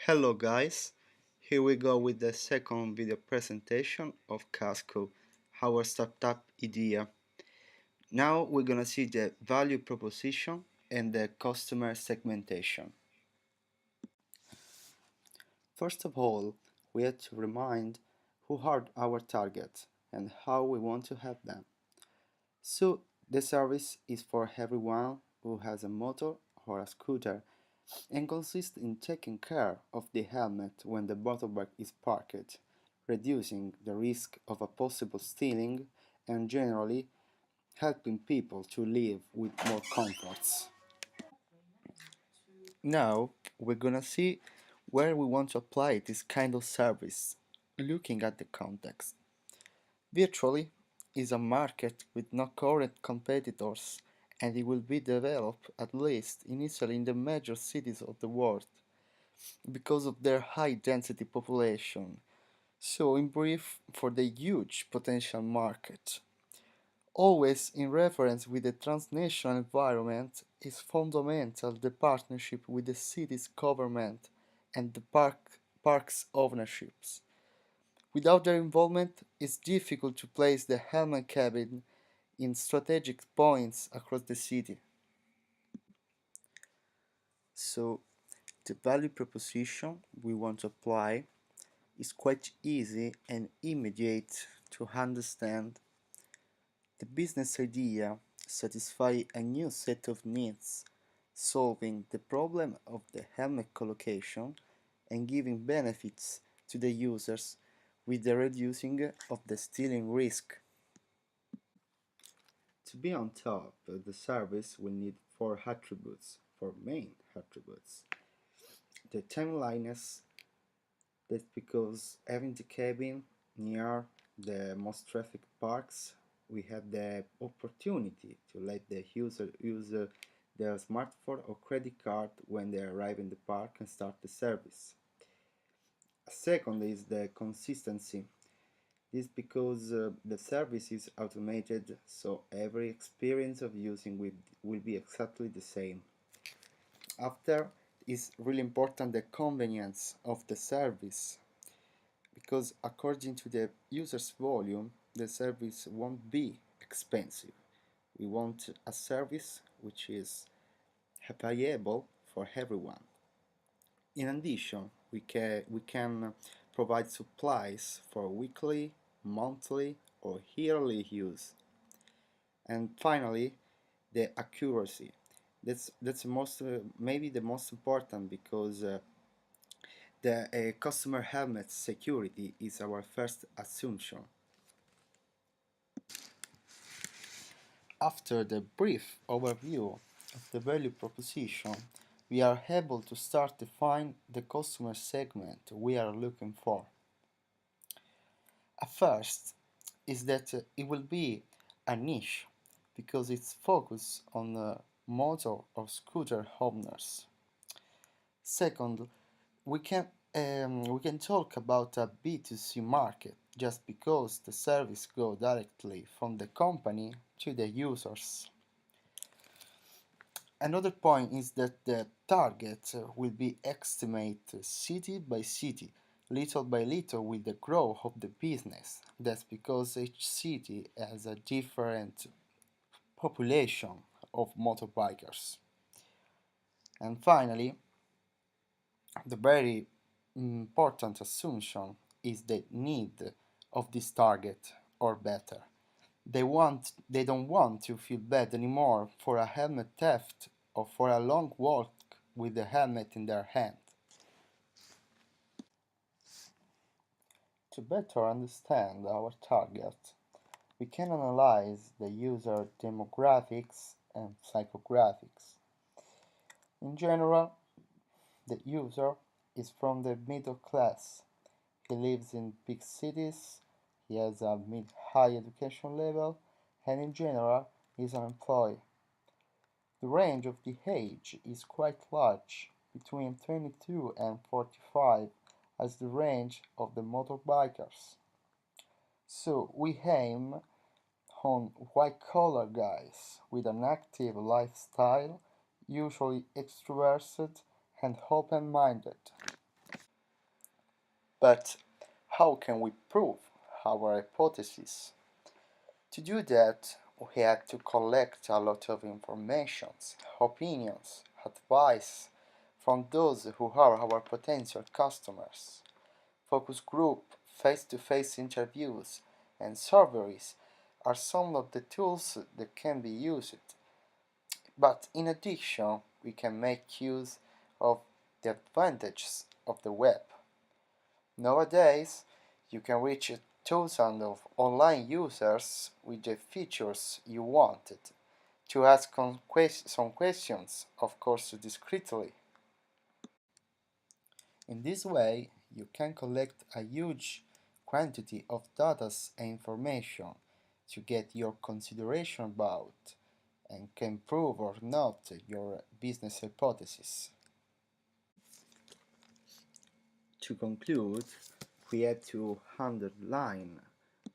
Hello guys, here we go with the second video presentation of Kasko, our startup idea. Now we're gonna see the value proposition and the customer segmentation. First of all, we have to remind who are our targets and how we want to have them. So the service is for everyone who has a motor or a scooter and consists in taking care of the helmet when the motorbike is parked, reducing the risk of a possible stealing and generally helping people to live with more comforts. Now we're gonna see where we want to apply this kind of service, looking at the context. Virtually is a market with no current competitors and it will be developed at least initially in the major cities of the world because of their high density population. So, in brief, for the huge potential market. Always in reference with the transnational environment is fundamental the partnership with the city's government and the park's ownerships. Without their involvement, it's difficult to place the helmet cabin in strategic points across the city. So, the value proposition we want to apply is quite easy and immediate to understand. The business idea satisfies a new set of needs, solving the problem of the helmet collocation and giving benefits to the users with the reducing of the stealing risk. To be on top, the service will need four main attributes. The timeliness, that's because having the cabin near the most traffic parks, we have the opportunity to let the user use their smartphone or credit card when they arrive in the park and start the service. Second is the consistency. This because the service is automated, so every experience of using will be exactly the same. After is really important the convenience of the service because according to the user's volume the service won't be expensive. We want a service which is payable for everyone. In addition, we can provide supplies for weekly, monthly or yearly use. And finally, the accuracy. That's maybe the most important because the customer helmet security is our first assumption. After the brief overview of the value proposition, we are able to start define the customer segment we are looking for. At first, is that it will be a niche because it's focused on motor or scooter owners. Second, we can talk about a B2C market just because the service goes directly from the company to the users. Another point is that the target will be estimated city by city, little by little with the growth of the business. That's because each city has a different population of motorbikers. And finally, the very important assumption is the need of this target or better. They don't want to feel bad anymore for a helmet theft or for a long walk with the helmet in their hand. To better understand our target, we can analyze the user demographics and psychographics. In general, the user is from the middle class. He lives in big cities, he has a mid-high education level, and in general is unemployed. The range of the age is quite large, between 22 and 45 as the range of the motorbikers. So we aim on white-collar guys with an active lifestyle, usually extroverted and open-minded. But how can we prove our hypothesis? To do that, we had to collect a lot of information, opinions, advice from those who are our potential customers. Focus group, face-to-face interviews, and surveys are some of the tools that can be used. But in addition, we can make use of the advantages of the web. Nowadays, you can reach thousands of online users with the features you wanted to ask some questions, of course discreetly. In this way, you can collect a huge quantity of data and information to get your consideration about and can prove or not your business hypothesis. To conclude, we have to underline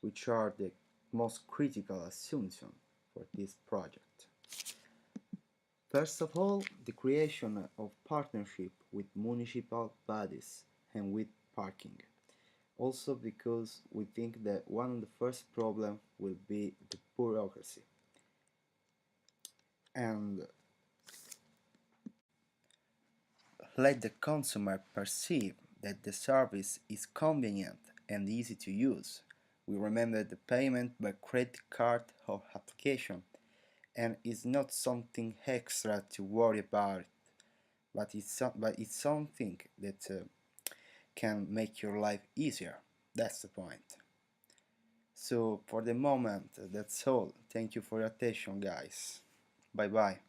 which are the most critical assumptions for this project. First of all, the creation of partnership with municipal bodies and with parking. Also because we think that one of the first problems will be the bureaucracy. And let the consumer perceive that the service is convenient and easy to use. We remember the payment by credit card or application and it's not something extra to worry about, but it's something that can make your life easier. That's the point. So for the moment, that's all. Thank you for your attention, guys. Bye bye.